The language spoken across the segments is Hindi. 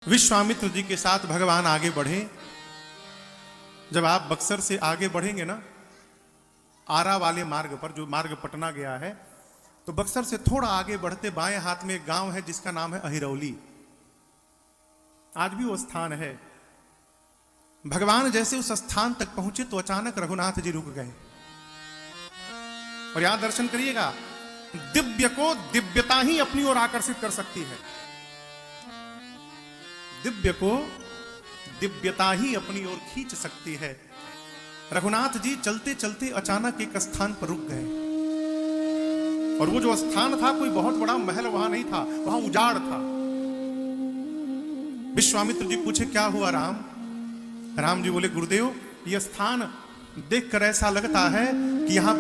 विश्वामित्र जी के साथ भगवान आगे बढ़े। जब आप बक्सर से आगे बढ़ेंगे ना, आरा वाले मार्ग पर, जो मार्ग पटना गया है, तो बक्सर से थोड़ा आगे बढ़ते बाएं हाथ में एक गांव है जिसका नाम है अहिरौली। आज भी वो स्थान है। भगवान जैसे उस स्थान तक पहुंचे तो अचानक रघुनाथ जी रुक गए। और यहां दर्शन करिएगा, दिव्य को दिव्यता ही अपनी ओर आकर्षित कर सकती है। दिव्य को दिव्यता ही अपनी ओर खींच सकती है। रघुनाथ जी चलते चलते अचानक एक स्थान पर रुक गए। और वो जो स्थान था, कोई बहुत बड़ा महल वहां नहीं था, वहां उजाड़ था। विश्वामित्र जी पूछे, क्या हुआ राम? राम जी बोले, गुरुदेव, यह स्थान देखकर ऐसा लगता है कि यहां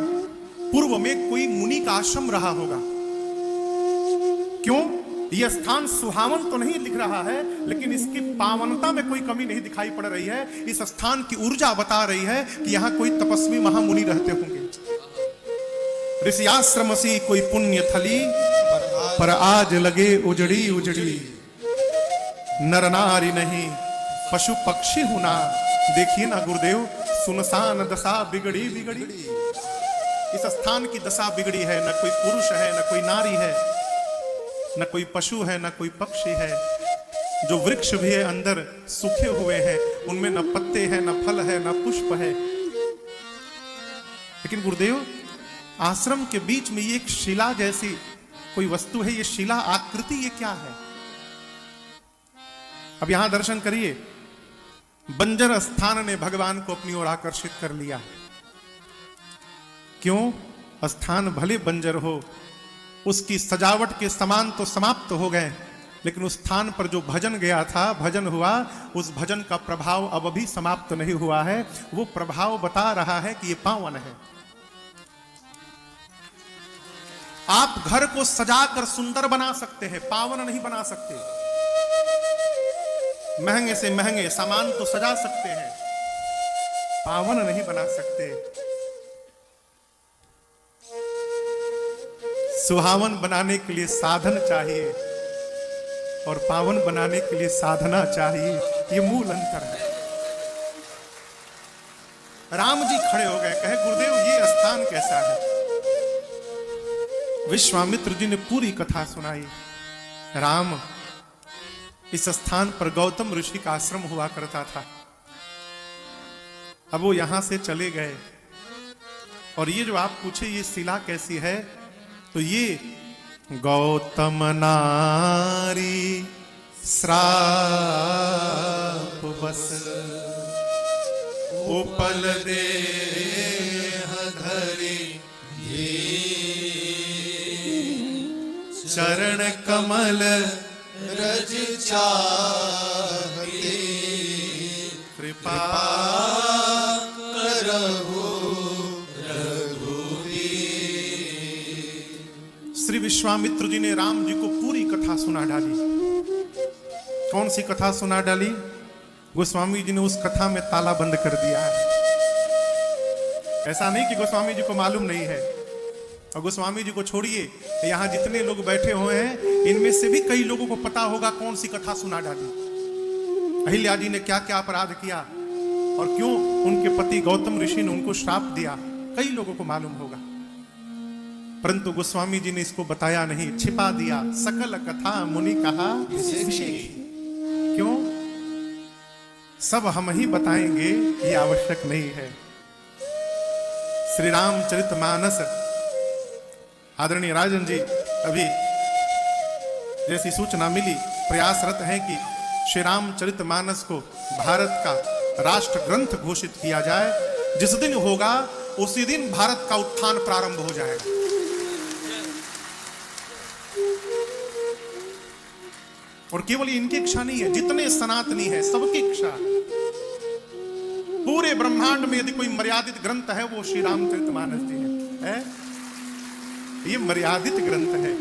पूर्व में कोई मुनि का आश्रम रहा होगा। क्यों? यह स्थान सुहावन तो नहीं दिख रहा है, लेकिन इसकी पावनता में कोई कमी नहीं दिखाई पड़ रही है। इस स्थान की ऊर्जा बता रही है कि यहां कोई तपस्वी महामुनि रहते होंगे। ऋषि आश्रम सी कोई पुण्य थली, पर आज लगे उजड़ी उजड़ी। नर नारी नहीं पशु पक्षी हुना। देखिए ना गुरुदेव, सुनसान दशा बिगड़ी बिगड़ी। इस स्थान की दशा बिगड़ी है। न कोई पुरुष है, न कोई नारी है, न कोई पशु है, न कोई पक्षी है। जो वृक्ष भी है अंदर सूखे हुए हैं, उनमें न पत्ते हैं, न फल है, न पुष्प है। लेकिन गुरुदेव, आश्रम के बीच में ये एक शिला जैसी कोई वस्तु है। ये शिला आकृति, ये क्या है? अब यहां दर्शन करिए। बंजर स्थान ने भगवान को अपनी ओर आकर्षित कर लिया। क्यों? स्थान भले बंजर हो, उसकी सजावट के समान तो समाप्त हो गए, लेकिन उस स्थान पर जो भजन गया था, भजन हुआ, उस भजन का प्रभाव अब भी समाप्त नहीं हुआ है। वो प्रभाव बता रहा है कि ये पावन है। आप घर को सजाकर सुंदर बना सकते हैं, पावन नहीं बना सकते। महंगे से महंगे सामान तो सजा सकते हैं, पावन नहीं बना सकते। सुहावन बनाने के लिए साधन चाहिए और पावन बनाने के लिए साधना चाहिए। ये मूल अंतर है। राम जी खड़े हो गए, कहे, गुरुदेव, ये स्थान कैसा है? विश्वामित्र जी ने पूरी कथा सुनाई। राम, इस स्थान पर गौतम ऋषि का आश्रम हुआ करता था। अब वो यहां से चले गए। और ये जो आप पूछे ये शिला कैसी है, तो ये गौतम नारी श्राप बस उपल देह धरी, चरण कमल रज चाहते, कृपा करहु रघुवीर। श्री विश्वामित्र जी ने राम जी को पूरी कथा सुना डाली। कौन सी कथा सुना डाली? गोस्वामी जी ने उस कथा में ताला बंद कर दिया है। ऐसा नहीं कि गोस्वामी जी को मालूम नहीं है। और गोस्वामी जी को छोड़िए, यहां जितने लोग बैठे हुए हैं, इनमें से भी कई लोगों को पता होगा कौन सी कथा सुना डाली। अहिल्या जी ने क्या क्या अपराध किया और क्यों उनके पति गौतम ऋषि ने उनको श्राप दिया, कई लोगों को मालूम होगा। परंतु गोस्वामी जी ने इसको बताया नहीं, छिपा दिया। सकल कथा मुनि कहा विशेष। क्यों? सब हम ही बताएंगे, ये आवश्यक नहीं है। श्री रामचरितमानस, आदरणीय राजन जी अभी जैसी सूचना मिली, प्रयासरत हैं कि श्री रामचरितमानस को भारत का राष्ट्र ग्रंथ घोषित किया जाए। जिस दिन होगा उसी दिन भारत का उत्थान प्रारंभ हो जाएगा। और केवल इनकी इच्छा नहीं है, जितने सनातनी है सबकी इच्छा है। पूरे ब्रह्मांड में यदि कोई मर्यादित ग्रंथ है, वो श्री रामचरितमानस जी है। ये मर्यादित ग्रंथ है।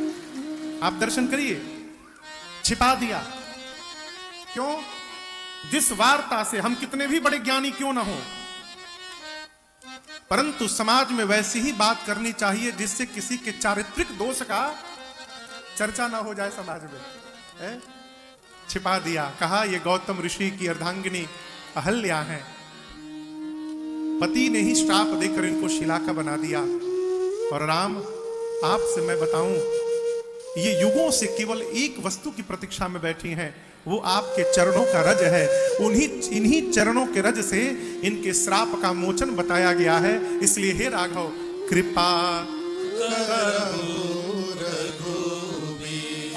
आप दर्शन करिए, छिपा दिया। क्यों? जिस वार्ता से हम कितने भी बड़े ज्ञानी क्यों ना हो, परंतु समाज में वैसी ही बात करनी चाहिए जिससे किसी के चारित्रिक दोष का चर्चा ना हो जाए समाज में। छिपा दिया। कहा ये गौतम ऋषि की अर्धांगिनी अहल्या है, पति ने ही श्राप देकर इनको शिला का बना दिया। और राम, आपसे मैं बताऊं, ये युगों से केवल एक वस्तु की प्रतीक्षा में बैठी हैं, वो आपके चरणों का रज है। इन्हीं चरणों के रज से इनके श्राप का मोचन बताया गया है। इसलिए हे राघव, कृपा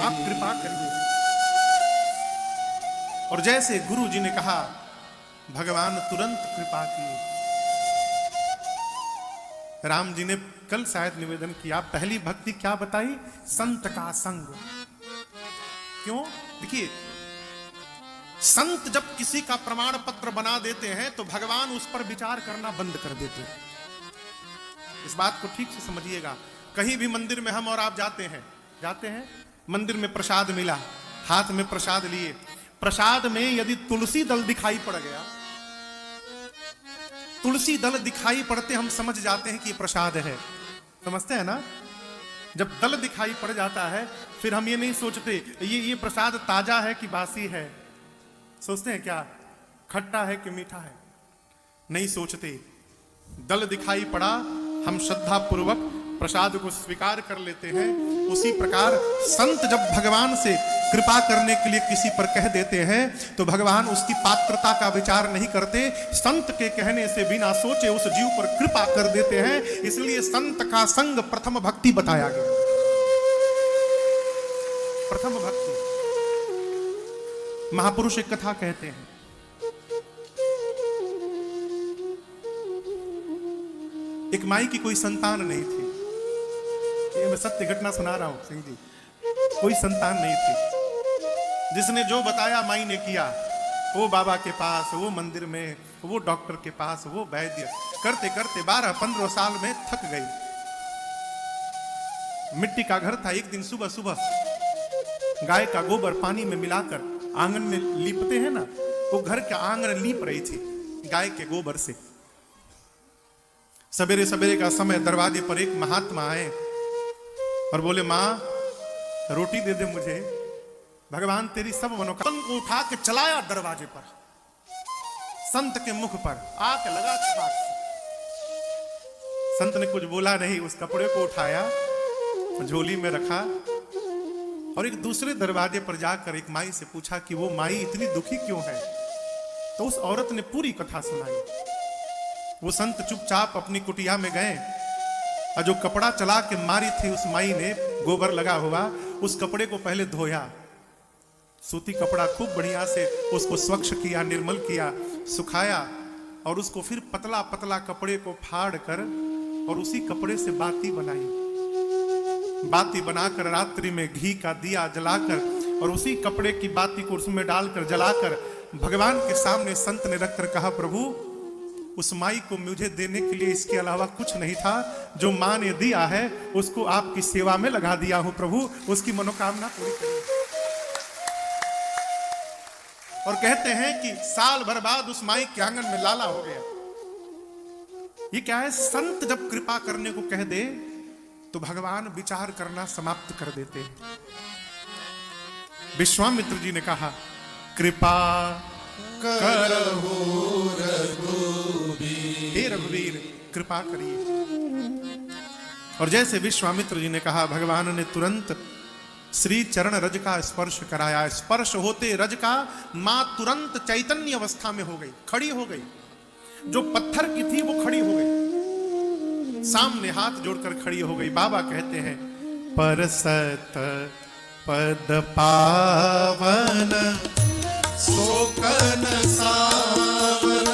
आप कृपा करिए। और जैसे गुरु जी ने कहा, भगवान तुरंत कृपा किए। राम जी ने कल शायद निवेदन किया, पहली भक्ति क्या बताई? संत का संग। क्यों? देखिए, संत जब किसी का प्रमाण पत्र बना देते हैं तो भगवान उस पर विचार करना बंद कर देते हैं। इस बात को ठीक से समझिएगा। कहीं भी मंदिर में हम और आप जाते हैं, मंदिर में प्रसाद मिला, हाथ में प्रसाद लिए, प्रसाद में यदि तुलसी दल दिखाई पड़ गया, तुलसी दल दिखाई पड़ते हम समझ जाते हैं कि ये प्रसाद है। समझते हैं ना? जब दल दिखाई पड़ जाता है फिर हम ये नहीं सोचते ये प्रसाद ताजा है कि बासी है। सोचते हैं क्या खट्टा है कि मीठा है? नहीं सोचते। दल दिखाई पड़ा, हम श्रद्धा पूर्वक प्रसाद को स्वीकार कर लेते हैं। उसी प्रकार संत जब भगवान से कृपा करने के लिए किसी पर कह देते हैं तो भगवान उसकी पात्रता का विचार नहीं करते, संत के कहने से बिना सोचे उस जीव पर कृपा कर देते हैं। इसलिए संत का संग प्रथम भक्ति बताया गया। प्रथम भक्ति। महापुरुष एक कथा कहते हैं, एक माई की कोई संतान नहीं थी। ये मैं सत्य घटना सुना रहा हूं सिंह जी। कोई संतान नहीं थी। जिसने जो बताया माई ने किया। वो बाबा के पास, वो मंदिर में, वो डॉक्टर के पास, वो वैद्य, करते करते 12-15 साल में थक गई। मिट्टी का घर था। एक दिन सुबह सुबह गाय का गोबर पानी में मिलाकर आंगन में लीपते हैं ना, वो घर का आंगन लीप रही थी गाय के गोबर से। सवेरे सवेरे का समय, दरवाजे पर एक महात्मा आए और बोले, मां रोटी दे दे मुझे, भगवान तेरी सब मनोकामना को उठा के चलाया दरवाजे पर, संत के मुख पर आके लगा छपाक से। संत ने कुछ बोला नहीं, उस कपड़े को उठाया, झोली में रखा और एक दूसरे दरवाजे पर जाकर एक माई से पूछा कि वो माई इतनी दुखी क्यों है। तो उस औरत ने पूरी कथा सुनाई। वो संत चुपचाप अपनी कुटिया में गए और जो कपड़ा चला के मारी थी उस माई ने, गोबर लगा हुआ, उस कपड़े को पहले धोया। सूती कपड़ा खूब बढ़िया से उसको स्वच्छ किया, निर्मल किया, सुखाया और उसको फिर पतला पतला कपड़े को फाड़ कर और उसी कपड़े से बाती बनाई। बाती बनाकर रात्रि में घी का दिया जलाकर और उसी कपड़े की बाती को उसमें डालकर जलाकर भगवान के सामने संत ने रखकर कहा, प्रभु उस माई को मुझे देने के लिए इसके अलावा कुछ नहीं था, जो मां ने दिया है उसको आपकी सेवा में लगा दिया हूं, प्रभु उसकी मनोकामना पूरी करिए। और कहते हैं कि साल भर बाद उस माई के आंगन में लाला हो गया। ये क्या है? संत जब कृपा करने को कह दे तो भगवान विचार करना समाप्त कर देते हैं। विश्वामित्र जी ने कहा, कृपा करहु रघुवीर, हे रघुवीर कृपा करिए। और जैसे विश्वामित्र जी ने कहा, भगवान ने तुरंत श्री चरण रज का स्पर्श कराया। स्पर्श होते रज का मां तुरंत चैतन्य अवस्था में हो गई, खड़ी हो गई। जो पत्थर की थी वो खड़ी हो गई, सामने हाथ जोड़कर खड़ी हो गई। बाबा कहते हैं, परसत पद पावन सोकन सावन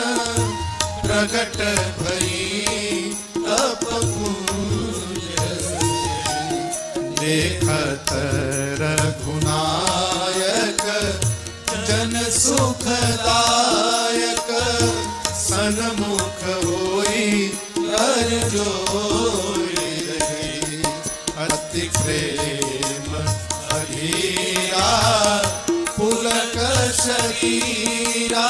प्रगट भई तप पूज देखत रघुनायक जन सुखदायक सन्मुख होई अति प्रेम अधीरा पुलक शरीरा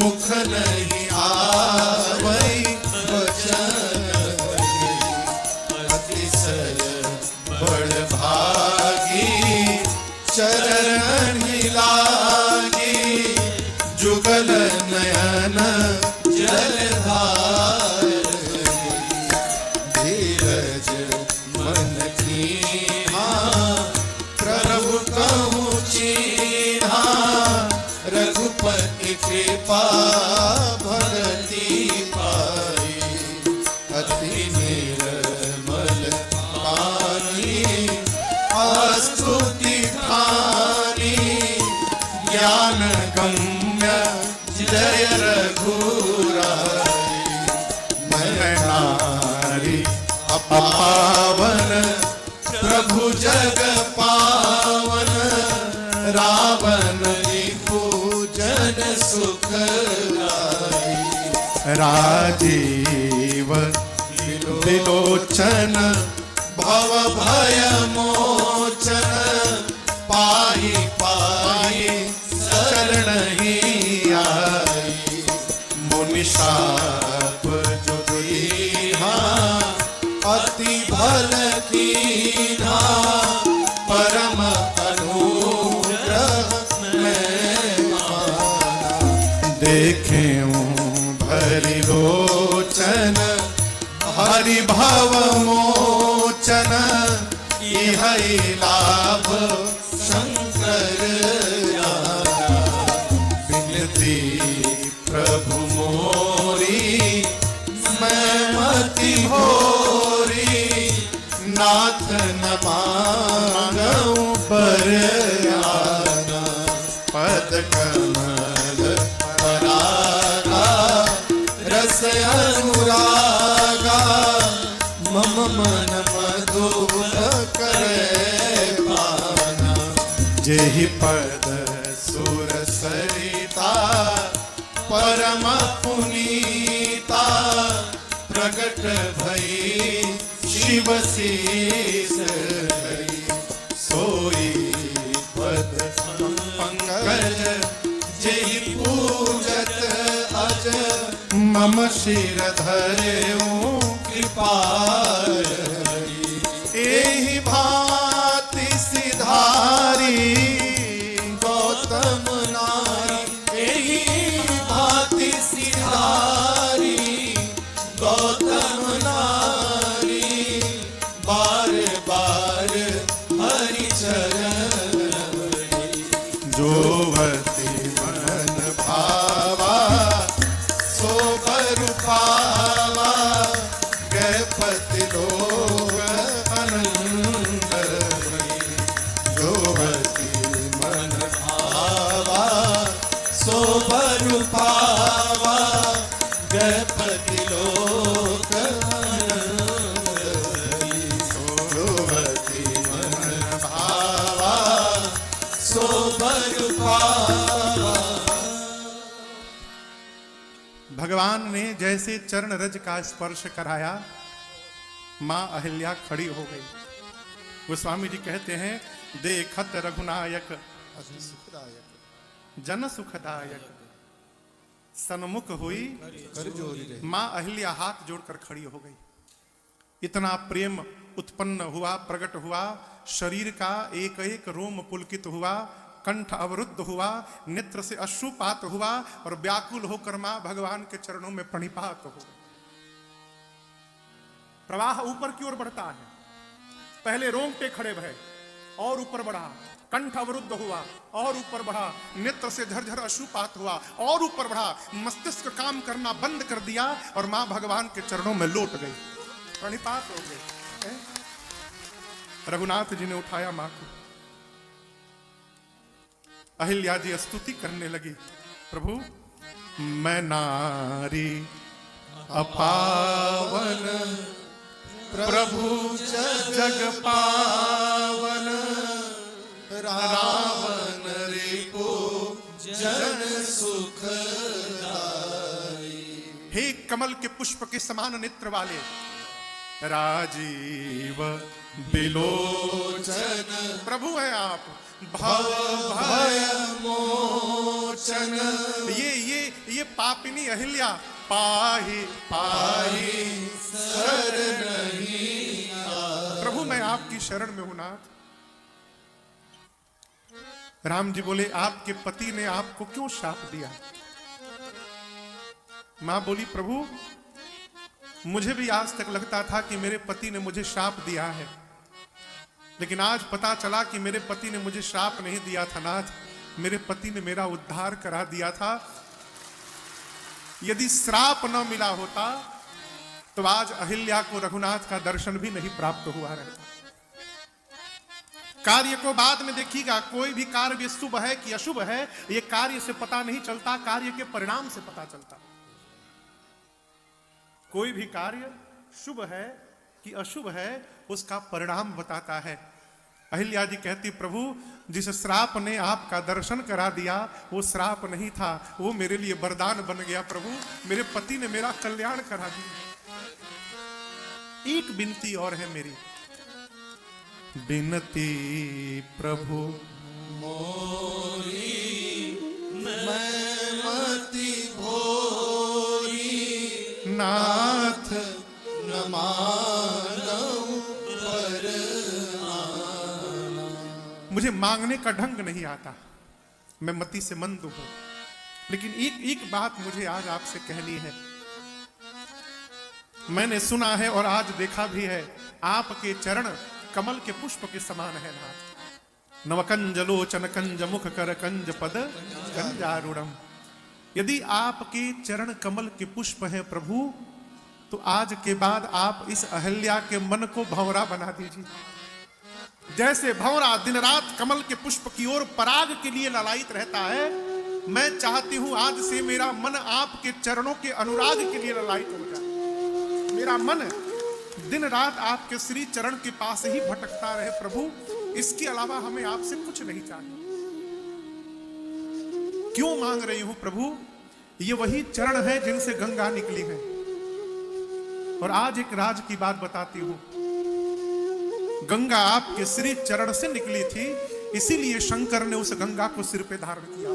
मुख नहीं आवै वचन अतिशय बड़ भागी चरण हिला कृपा भगति पाई, अति निर्मल पानी स्तुति ठानी, ज्ञान गम्य जय रघुराई, मैं नारी पावन प्रभु जग पावन, रावण पूजन सुख लाई, राजीव विलोचन भव भय मोचन, पाई पाई शरण ही आई, मुनि शाप जो दीन्हा अति भल कीन्हा, परम अनुग्रह में पाना, देखे भरि लोचन हरि भव मोचन, इहै लाभ शंकर जाना, विनती प्रभु मोरी मैं मति भोरी, नाथ न मांगऊं पर आना, पद कमल परागा रस अनुरागा, मम मन मधुर करे पाना, जेहि पद सुर सरिता परम पुनीता, प्रगट भई शिव शीस धरी, सोई पद पंकज जेहि पूजत अज, मम शिर धरेऊं कृपाल, एहि भांति सिधारी गौतम नारी, एहि भांति सिधारी गौतम नारी, बार बार हरि चरण जोवति मन भावा, सो बर पावा, गैपति लोग आनंद भई, जोवति मन भावा, सो बर पावा, गैपति लोग आनंद भई, जोवति मन भावा, सो बर पावा। भगवान ने जैसे चरण रज का स्पर्श कराया, मां अहिल्या खड़ी हो गई। गोस्वामी जी कहते हैं, देखत रघुनायक जन सुखदायक, सन्मुख हुई मां अहिल्या हाथ जोड़कर खड़ी हो गई। इतना प्रेम उत्पन्न हुआ, प्रकट हुआ, शरीर का एक एक रोम पुलकित हुआ, कंठ अवरुद्ध हुआ, नेत्र से अश्रुपात हुआ और व्याकुल होकर मां भगवान के चरणों में प्रणिपात हो गई। प्रवाह ऊपर की ओर बढ़ता है, पहले रोंगटे खड़े भये और ऊपर बढ़ा, कंठ अवरुद्ध हुआ और ऊपर बढ़ा, नेत्र से झरझर अश्रुपात हुआ और ऊपर बढ़ा, मस्तिष्क काम करना बंद कर दिया और मां भगवान के चरणों में लौट गई, प्रणिपात हो गई। रघुनाथ जी ने उठाया मां को, अहिल्या जी स्तुति करने लगी, प्रभु मैं नारी अपावन, प्रभु जग पावन, रावण रिपु जन सुख दाई। हे कमल के पुष्प के समान नेत्र वाले, राजीव बिलोचन, प्रभु है आप, भव भय मोचन। ये पापिनी अहिल्या पाही पाही शरण ही, प्रभु मैं आपकी शरण में हूं नाथ। राम जी बोले, आपके पति ने आपको क्यों शाप दिया? मां बोली, प्रभु मुझे भी आज तक लगता था कि मेरे पति ने मुझे शाप दिया है, लेकिन आज पता चला कि मेरे पति ने मुझे श्राप नहीं दिया था नाथ, मेरे पति ने मेरा उद्धार करा दिया था। यदि श्राप न मिला होता तो आज अहिल्या को रघुनाथ का दर्शन भी नहीं प्राप्त हुआ रहता। कार्य को बाद में देखिएगा, कोई भी कार्य शुभ है कि अशुभ है यह कार्य से पता नहीं चलता, कार्य के परिणाम से पता चलता। कोई भी कार्य शुभ है कि अशुभ है उसका परिणाम बताता है। अहिल्या जी कहती, प्रभु जिस श्राप ने आपका दर्शन करा दिया वो श्राप नहीं था, वो मेरे लिए वरदान बन गया। प्रभु मेरे पति ने मेरा कल्याण करा दिया। एक विनती और है मेरी, विनती प्रभु मोरी मैं मति भोरी नाथ न मानऊं पर मुझे मांगने का ढंग नहीं आता, मैं मति से मंद हूं, लेकिन एक बात मुझे आज आपसे कहनी है। मैंने सुना है और आज देखा भी है, आपके चरण कमल के पुष्प के समान है नाथ। नवकंज लोचन कंज मुख कर कंज पद कंजारूढ़म। यदि आपके चरण कमल के पुष्प हैं प्रभु, तो आज के बाद आप इस अहिल्या के मन को भंवरा बना दीजिए। जैसे भंवरा दिन रात कमल के पुष्प की ओर पराग के लिए ललायित रहता है, मैं चाहती हूं आज से मेरा मन आपके चरणों के अनुराग के लिए ललायित हो जाए। मेरा मन दिन रात आपके श्री चरण के पास ही भटकता रहे प्रभु, इसके अलावा हमें आपसे कुछ नहीं चाहिए। क्यों मांग रही हूं प्रभु? ये वही चरण है जिनसे गंगा निकली है। और आज एक राज की बात बताती हूं, गंगा आपके श्री चरण से निकली थी, इसीलिए शंकर ने उस गंगा को सिर पे धारण किया।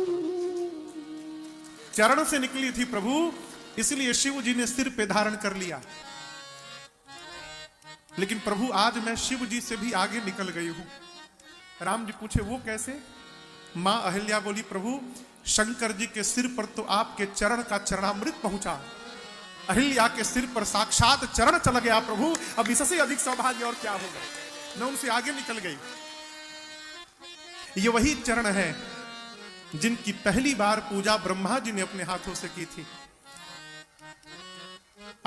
चरण से निकली थी प्रभु, इसलिए शिव जी ने सिर पे धारण कर लिया। लेकिन प्रभु आज मैं शिव जी से भी आगे निकल गई हूं। राम जी पूछे वो कैसे? मां अहिल्या बोली, प्रभु शंकर जी के सिर पर तो आपके चरण का चरणामृत पहुंचा, अहिल्या के सिर पर साक्षात चरण चल गया प्रभु, अब इससे अधिक सौभाग्य और क्या होगा। मैं उनसे आगे निकल गई। ये वही चरण है जिनकी पहली बार पूजा ब्रह्मा जी ने अपने हाथों से की थी।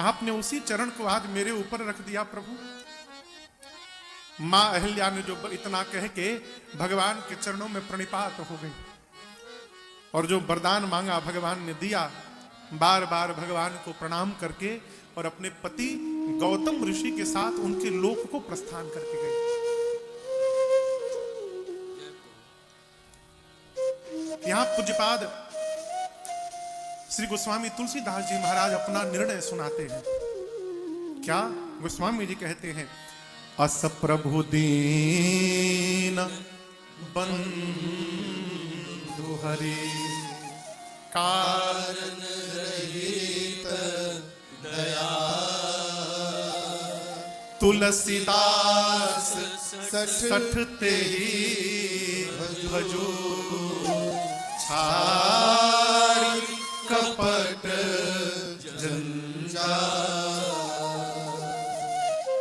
आपने उसी चरण को आज मेरे ऊपर रख दिया प्रभु। मां अहिल्या ने जो इतना कह के भगवान के चरणों में प्रणिपात हो गई और जो वरदान मांगा भगवान ने दिया। बार बार भगवान को प्रणाम करके और अपने पति गौतम ऋषि के साथ उनके लोक को प्रस्थान करके गई। यहां पूज्यपाद श्री गोस्वामी तुलसीदास जी महाराज अपना निर्णय सुनाते हैं। क्या गोस्वामी जी कहते हैं, अस प्रभु दीन बंधु हरि कारण रहित दया तुलसीदास सठ ते भजो छाड़ी कपट जंजाल।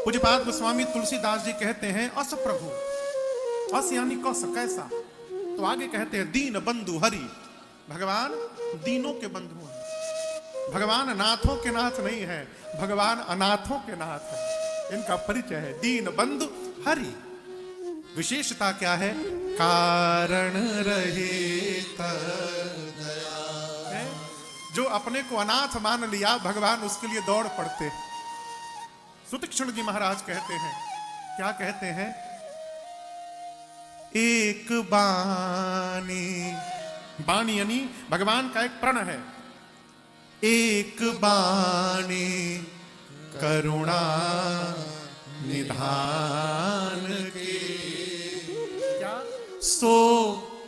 पूज्यपाद गोस्वामी तुलसीदास जी कहते हैं अस प्रभु, अस यानी कस कैसा, तो आगे कहते हैं दीन बंधु हरि, भगवान दीनों के बंधु हैं। भगवान नाथों के नाथ नहीं है, भगवान अनाथों के नाथ है। इनका परिचय है दीन बंधु हरि। विशेषता क्या है? कारण रहित दया। जो अपने को अनाथ मान लिया भगवान उसके लिए दौड़ पड़ते। सुतीक्ष्ण जी महाराज कहते हैं, क्या कहते हैं? एक बानी, बाणी यानी भगवान का एक प्रण है। एक बाणी करुणा निधान की, क्या सो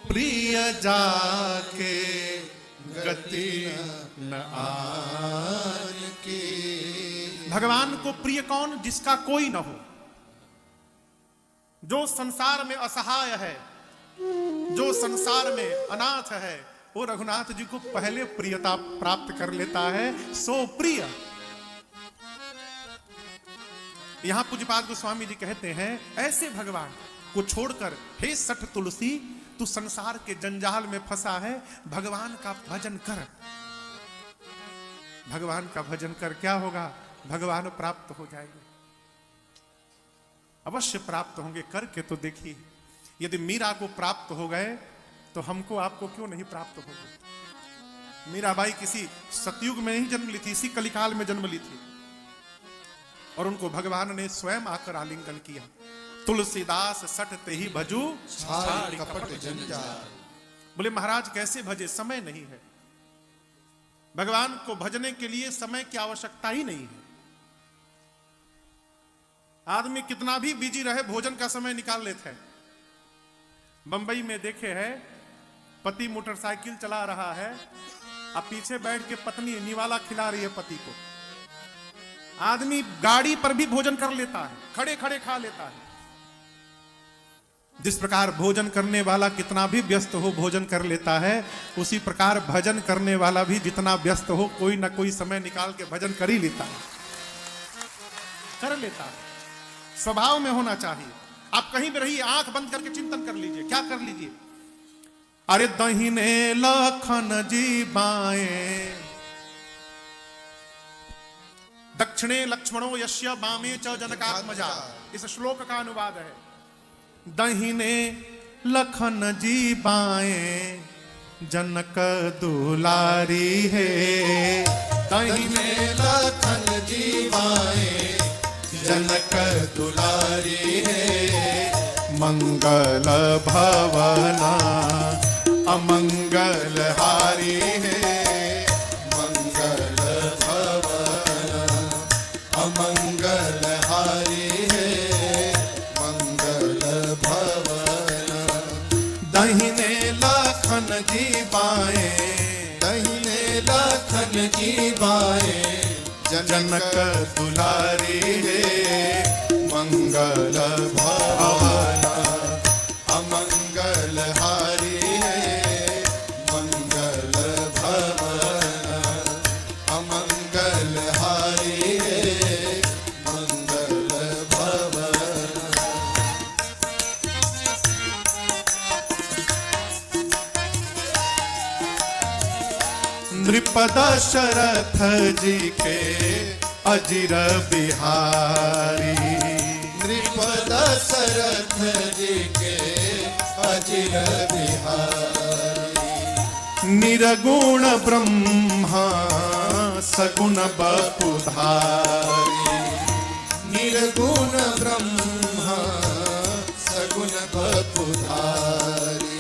प्रिय जाके गति न आन की। भगवान को प्रिय कौन? जिसका कोई न हो, जो संसार में असहाय है, जो संसार में अनाथ है, वो रघुनाथ जी को पहले प्रियता प्राप्त कर लेता है। सो प्रिय। यहां पूज्यपाद गोस्वामी जी कहते हैं, ऐसे भगवान को छोड़कर हे सठ तुलसी, तू संसार के जंजाल में फंसा है, भगवान का भजन कर। भगवान का भजन कर क्या होगा? भगवान प्राप्त हो जाएंगे, अवश्य प्राप्त होंगे। करके तो देखिए, यदि मीरा को प्राप्त हो गए तो हमको आपको क्यों नहीं प्राप्त होंगे? मीराबाई किसी सतयुग में नहीं जन्म ली थी, इसी कलिकाल में जन्म ली थी, और उनको भगवान ने स्वयं आकर आलिंगन किया। तुलसीदास सटते ही भजू छाड़ कपट जंजाल। बोले महाराज कैसे भजे? समय नहीं है। भगवान को भजने के लिए समय की आवश्यकता ही नहीं है। आदमी कितना भी बिजी रहे, भोजन का समय निकाल लेते हैं। बंबई में देखे है, पति मोटरसाइकिल चला रहा है, अब पीछे बैठ के पत्नी निवाला खिला रही है पति को। आदमी गाड़ी पर भी भोजन कर लेता है, खड़े खड़े खा लेता है। जिस प्रकार भोजन करने वाला कितना भी व्यस्त हो भोजन कर लेता है, उसी प्रकार भजन करने वाला भी जितना व्यस्त हो कोई ना कोई समय निकाल के भजन कर ही लेता है, कर लेता है। स्वभाव में होना चाहिए। आप कहीं भी रहिए, आंख बंद करके चिंतन कर लीजिए। क्या कर लीजिए? अरे दहिने लखन जी बाएं, दक्षिणे लक्ष्मणो यस्य बामे च जनकात्मजा। इस श्लोक का अनुवाद है, दहिने लखन जी बाएं, जनक दुलारी है। दहिने लखन जी बाएं, जनक दुलारी है। मंगल भवना अमंगल हारी है। मंगल भवन अमंगल हारी है। मंगल भवन दहिने लखन जी बाएं, दहिने लखन जी बाएं, जनक दुलारी है। मंगल भवन अमंगल हारी है। मंगल भवन अमंगल हारी है। मंगल भवन नृपद शरथ जी के अजिर बिहारी। नृपद शरथ जी के अजिर बिहारी। निर्गुण ब्रह्मा सगुण बपुधारी। निर्गुण ब्रह्मा सगुण बपुधारी।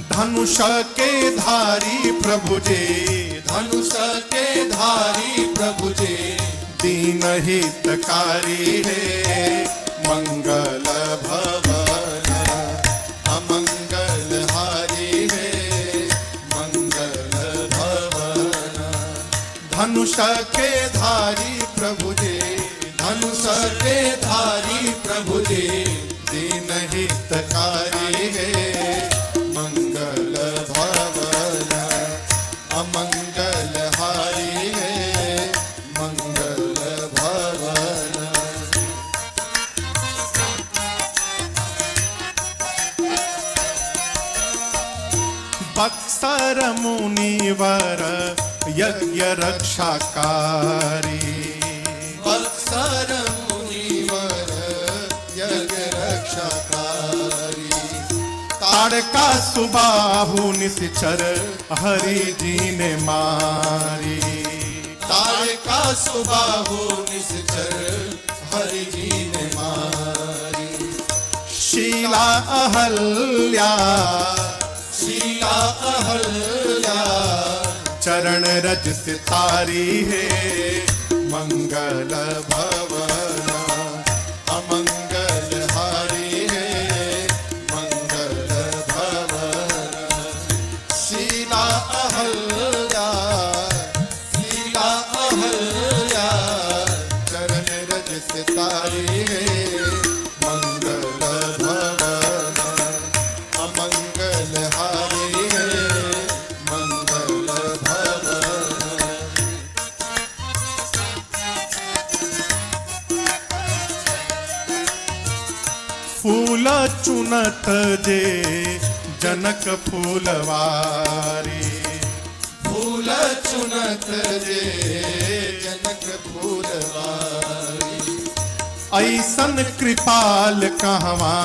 धनुष के धारी प्रभु जी, धनुष के धारी प्रभु जी, दीन हितकारी है। मंगल भवन अमंगल हारी है। मंगल भवन धनुष के धारी प्रभु जी, धनुष के धारी प्रभु जी, दीन हितकारी है। मंगल भवन अमंगल हारी है। मंगल भवन बक्सर मुनिवर यज्ञ रक्षाकारी। बक्सर मुनिवर यज्ञ रक्षाकारी। ताड़का सुबाहु निश्चर हरि जी ने मारी। ताड़का सुबाहु निश्चर हरि जी ने मारी। शीला अहल्या, शीला अहल्या, चरण रज सितारी है। मंगल भवन अमंगल हारी है। मंगल भवन शीला अहल्या, शीला अहल्या, चरण रज सितारी है। मंगल भवन अमंगल हारी है। मंगल भवन फूल चुनत जे जनक फूलवारी। फूल चुन सुनत जे जनक फूलवारी। ऐसन कृपाल कहवा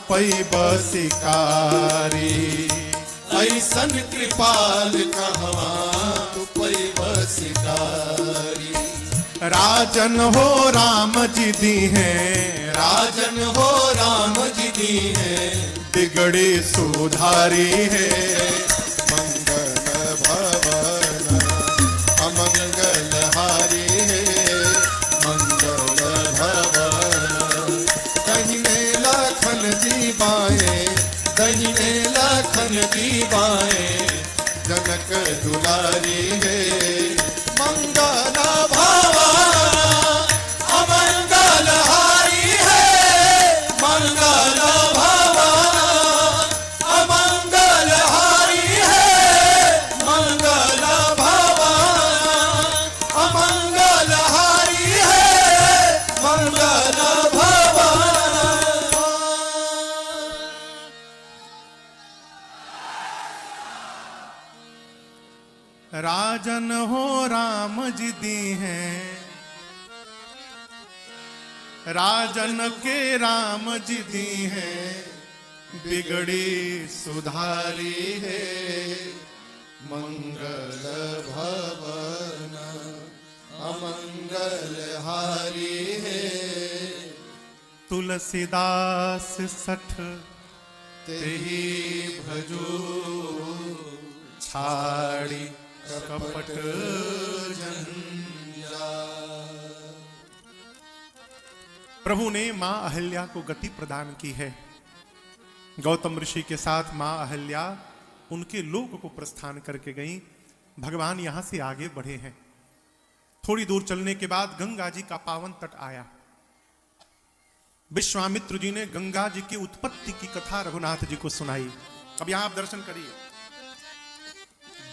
पैब शिकारी। ऐसन कृपाल कहवा तू पैब शिकारी। राजन हो राम जी दी हैं, राजन हो राम जी दी है, बिगड़े सुधारी है। मंगल भवन अमंगल हारी है, मंगल भवन। दहिने लाखन दीवाए, दहिने लाखन दीवाए, जनक दुलारी है। मंगल भवन अमंगल हारी है, मंगल भवन अमंगल हारी है, मंगल भवन अमंगल हारी है, मंगल भवन। राजन हो राम जी दी हैं, राजन के राम जी दी हैं, बिगड़ी सुधारी है। मंगल भवन अमंगल हारी है, तुलसीदास सठ तेहि भजो छाड़ी कपट प्रभु ने मां अहल्या को गति प्रदान की है। गौतम ऋषि के साथ मां अहल्या उनके लोक को प्रस्थान करके गई। भगवान यहां से आगे बढ़े हैं। थोड़ी दूर चलने के बाद गंगा जी का पावन तट आया। विश्वामित्र जी ने गंगा जी की उत्पत्ति की कथा रघुनाथ जी को सुनाई। अब यहां आप दर्शन करिए।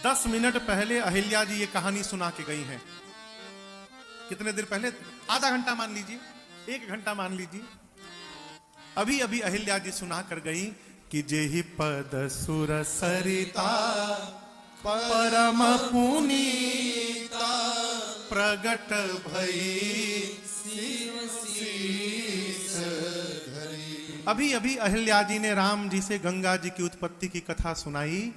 10 मिनट पहले अहिल्या जी ये कहानी सुना के गई हैं। कितने देर पहले? आधा घंटा मान लीजिए, 1 घंटा मान लीजिए। अभी अभी अहिल्या जी सुना कर गई कि जेहि पद सुर सरिता परम पुनीता प्रगट भई शीस धरी। अभी अभी अहिल्या जी ने राम जी से गंगा जी की उत्पत्ति की कथा सुनाई।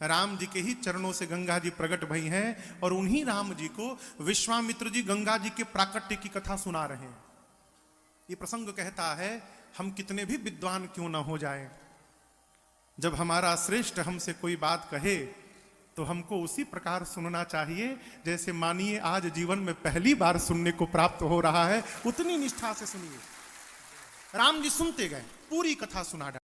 राम जी के ही चरणों से गंगा जी प्रकट भई हैं और उन्हीं राम जी को विश्वामित्र जी गंगा जी के प्राकट्य की कथा सुना रहे हैं। ये प्रसंग कहता है हम कितने भी विद्वान क्यों ना हो जाएं, जब हमारा श्रेष्ठ हमसे कोई बात कहे तो हमको उसी प्रकार सुनना चाहिए जैसे मानिए आज जीवन में पहली बार सुनने को प्राप्त हो रहा है, उतनी निष्ठा से सुनिए। राम जी सुनते गए, पूरी कथा सुना डाली।